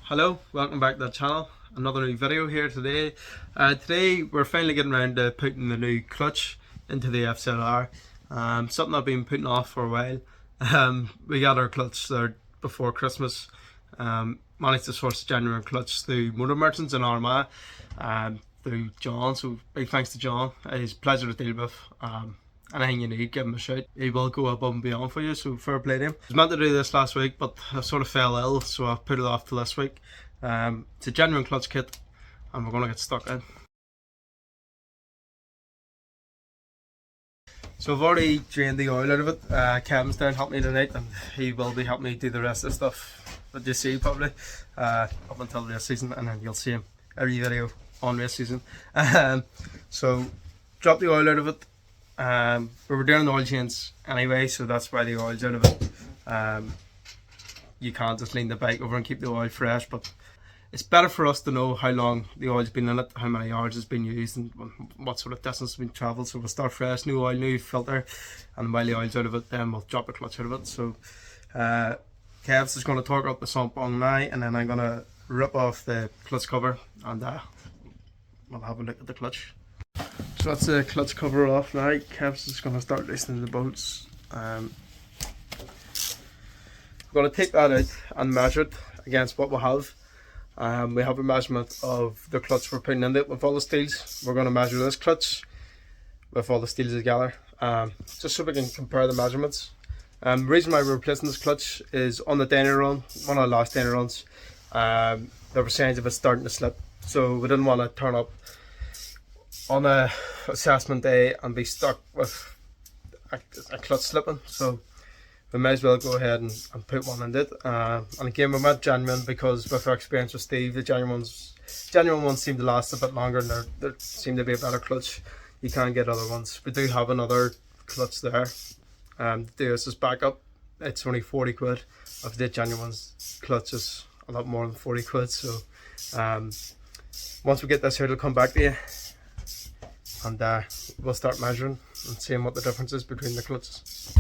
Hello, welcome back to the channel. Another new video here today. Today we're finally getting around to putting the new clutch into the FZR. Something I've been putting off for a while. We got our clutch there before Christmas. Managed to source a genuine clutch through motor merchants in Armagh, through John. So big thanks to John. He's a pleasure to deal with. Anything you need, give him a shout. He will go above and beyond for you, so fair play to him. I was meant to do this last week, but I sort of fell ill, so I've put it off to this week. It's a genuine clutch kit, and we're going to get stuck in. So I've already drained the oil out of it. Kevin's down helping me tonight, and he will be helping me do the rest of the stuff that you see probably up until the race season, and then you'll see him every video on race season. So drop the oil out of it. We were doing the oil change anyway, so that's why the oil's out of it. You can't just lean the bike over and keep the oil fresh, but it's better for us to know how long the oil's been in it, how many hours it's been used, and what sort of distance has been travelled. So we'll start fresh, new oil, new filter, and while the oil's out of it, then we'll drop the clutch out of it. So Kev's is going to torque up the sump bung now, and then I'm going to rip off the clutch cover, and we'll have a look at the clutch. So that's the clutch cover off now. Kev's just going to start loosening the bolts. I'm going to take that out and measure it against what we have. We have a measurement of the clutch we're putting in it with all the steels. We're going to measure this clutch with all the steels together, just so we can compare the measurements. The reason why we're replacing this clutch is on the dyno run, one of the last dyno runs, there were signs of it starting to slip. So we didn't want to turn up on a assessment day and be stuck with a clutch slipping, so we may as well go ahead and put one in it. And again, we went genuine because with our experience with Steve, the genuine ones seem to last a bit longer, and there seem to be a better clutch. You can't get other ones. We do have another clutch there. To do this as backup, it's only 40 quid. Of the genuine ones, clutch is a lot more than 40 quid. So once we get this here, it'll come back to you, and we'll start measuring and seeing what the difference is between the clutches.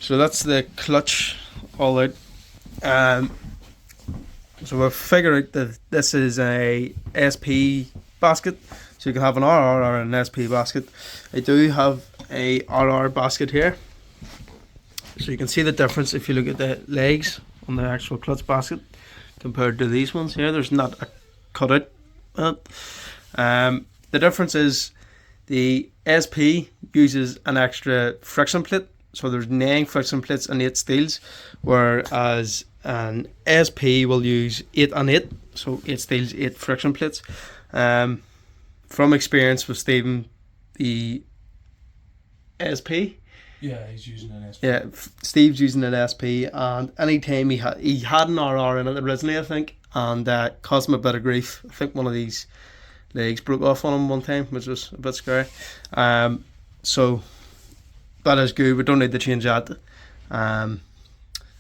So that's the clutch all out. So we've figured out that this is a SP basket, so you can have an RR or an SP basket. I do have a RR basket here, so you can see the difference if you look at the legs on the actual clutch basket compared to these ones here. There's not a cutout. The difference is the SP uses an extra friction plate, so there's 9 friction plates and 8 steels, whereas an SP will use 8 and 8, so 8 steels, 8 friction plates. From experience with Stephen, the SP, yeah, he's using an SP. Yeah, Steve's using an SP, and anytime he had an RR in it originally, I think, and caused him a bit of grief. I think one of these legs broke off on him one time, which was a bit scary. So that is good. We don't need to change that. And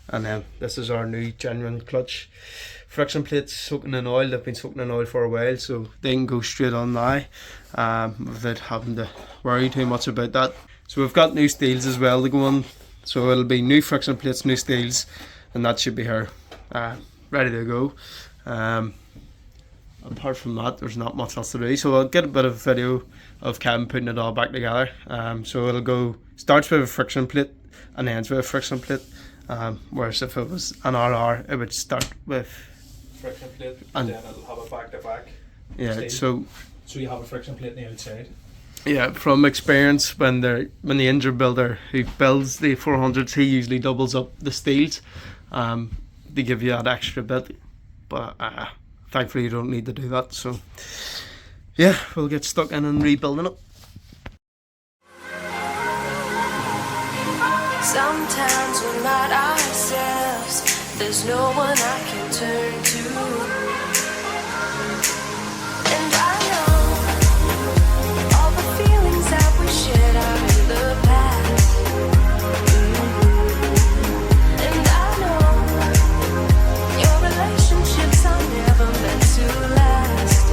then this is our new genuine clutch. Friction plates soaking in oil. They've been soaking in oil for a while, so they can go straight on now without having to worry too much about that. So we've got new steels as well to go on. So it'll be new friction plates, new steels, and that should be here ready to go. Apart from that, there's not much else to do, so I'll get a bit of video of Kevin putting it all back together. So it'll go, starts with a friction plate and ends with a friction plate, whereas if it was an RR, it would start with friction plate, and then it'll have a back to back. Yeah, so you have a friction plate on the outside. Yeah, from experience, when the engine builder who builds the 400s, he usually doubles up the steels to give you that extra bit, but thankfully you don't need to do that. So yeah, we'll get stuck in and rebuilding it. Sometimes we're not ourselves, there's no one I can turn to. And I know all the feelings that we shared are in the past. And I know your relationships are never meant to last.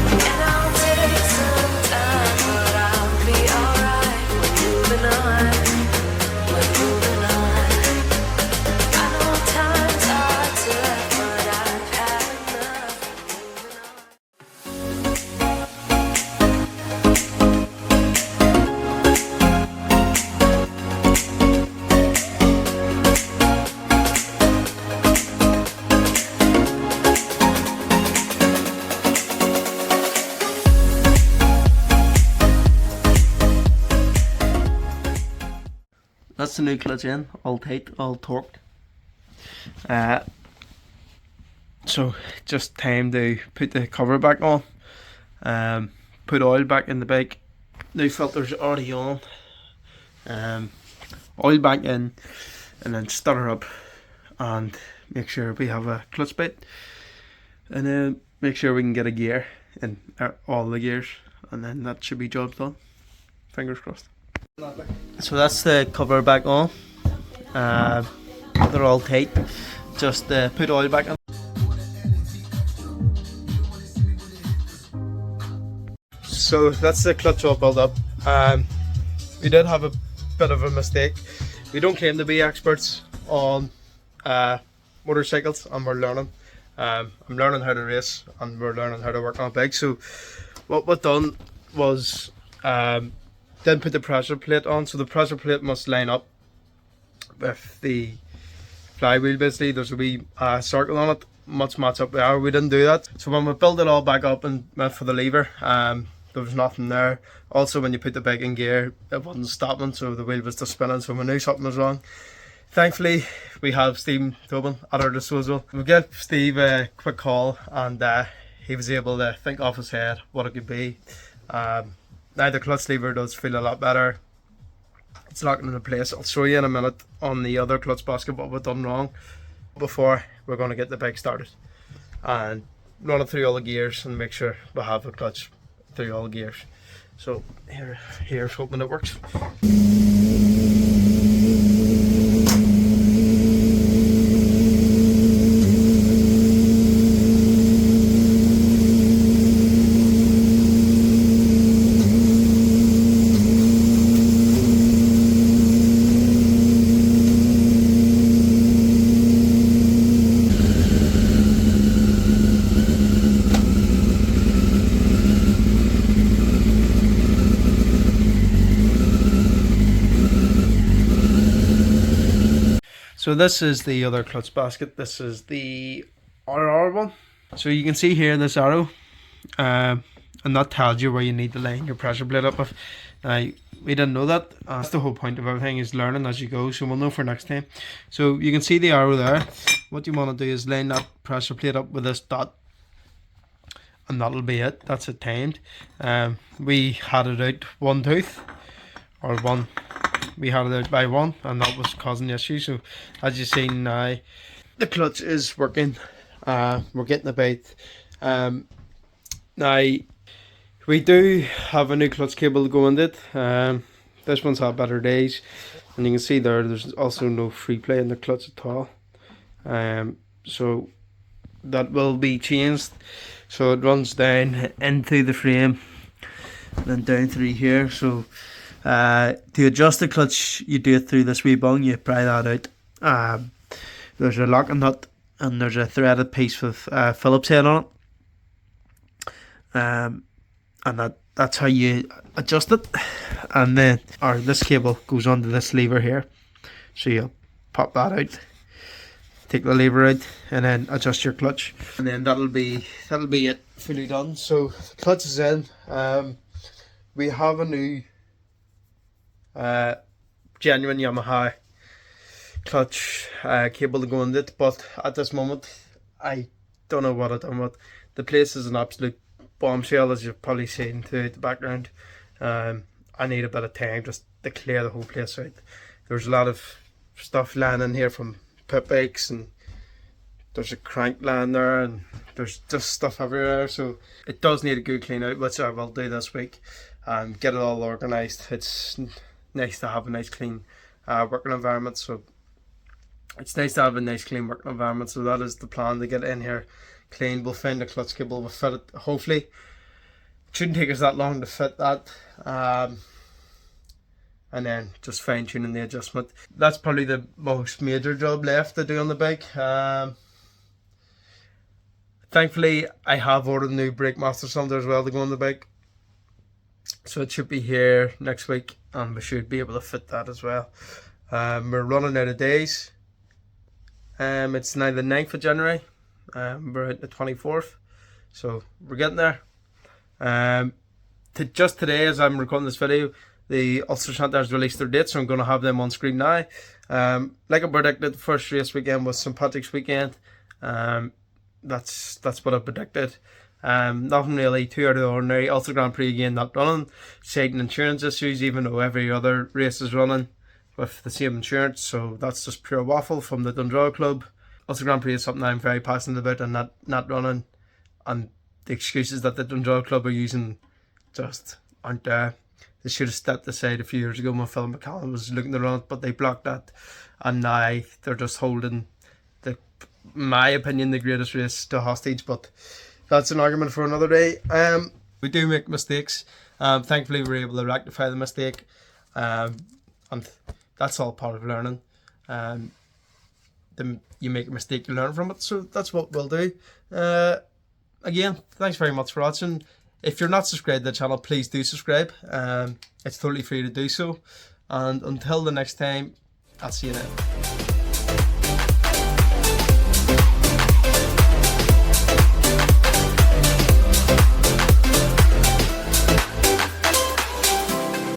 And I'll take some time, but I'll be alright. We're moving on. the new clutch in, all tight, all torqued. So just time to put the cover back on, put oil back in the bike. New filters already on, oil back in, and then start her up and make sure we have a clutch bit, and then make sure we can get a gear in all the gears, and then that should be jobs done. Fingers crossed. So that's the cover back on. They're all tight. Just put oil back in. So that's the clutch all built up. We did have a bit of a mistake. We don't claim to be experts on motorcycles, and we're learning. I'm learning how to race, and we're learning how to work on bikes. So what we've done was then put the pressure plate on. So the pressure plate must line up with the flywheel. Basically, there's a wee circle on it, must match up there. We didn't do that. So when we built it all back up and went for the lever, there was nothing there. Also, when you put the bike in gear, it wasn't stopping, so the wheel was just spinning, so we knew something was wrong. Thankfully, we have Steve Tobin at our disposal. We gave Steve a quick call, and he was able to think off his head what it could be. Now the clutch lever does feel a lot better. It's locking into place. I'll show you in a minute on the other clutch basket what we've done wrong before we're going to get the bike started and run it through all the gears and make sure we have the clutch through all the gears. So here's hoping it works. So this is the other clutch basket. This is the RR one. So you can see here this arrow, and that tells you where you need to line your pressure plate up with. We didn't know that. That's the whole point of everything, is learning as you go, so we'll know for next time. So you can see the arrow there. What you want to do is line that pressure plate up with this dot, and that'll be it. That's it timed. We had it out one tooth, or one. We had it out by one, and that was causing the issue. So as you see now, the clutch is working. We're getting about now we do have a new clutch cable to go into it. This one's had better days, and you can see there's also no free play in the clutch at all. So that will be changed. So it runs down into the frame and then down through here. So to adjust the clutch, you do it through this wee bung. You pry that out. There's a locking nut, and there's a threaded piece with Phillips head on it. And that's how you adjust it. And then this cable goes onto this lever here. So you'll pop that out, take the lever out, and then adjust your clutch. And then that'll be it, fully done. So the clutch is in. We have a new genuine Yamaha clutch cable to go in it, but at this moment I don't know what I've done with. The place is an absolute bombshell, as you've probably seen throughout the background. I need a bit of time just to clear the whole place out. There's a lot of stuff lying in here from pit bikes, and there's a crank lying there, and there's just stuff everywhere, so it does need a good clean out, which I will do this week and get it all organised. It's nice to have a nice clean working environment, so it's nice to have a nice clean working environment. So that is the plan, to get in here clean. We'll find the clutch cable, we'll fit it. Hopefully it shouldn't take us that long to fit that, and then just fine tuning the adjustment. That's probably the most major job left to do on the bike. Thankfully I have ordered a new brake master cylinder as well to go on the bike, so it should be here next week, and we should be able to fit that as well. We're running out of days. It's now the 9th of January. We're at the 24th, so we're getting there. Just today, as I'm recording this video, the Ulster Centre's released their dates, so I'm going to have them on screen now. Like I predicted, the first race weekend was St Patrick's weekend. That's what I predicted. Nothing really too out of the ordinary. Ulster Grand Prix again not running. Citing insurance issues, even though every other race is running with the same insurance, so that's just pure waffle from the Dundrum Club. Ulster Grand Prix is something I'm very passionate about, and not running, and the excuses that the Dundrum Club are using just aren't there. They should have stepped aside a few years ago when Phil McCallum was looking to run it, but they blocked that, and now they're just holding my opinion, the greatest race to hostage. But that's an argument for another day. We do make mistakes. Thankfully, we were able to rectify the mistake, and that's all part of learning. You make a mistake, you learn from it. So that's what we'll do. Again, thanks very much for watching. If you're not subscribed to the channel, please do subscribe. It's totally free to do so. And until the next time, I'll see you then.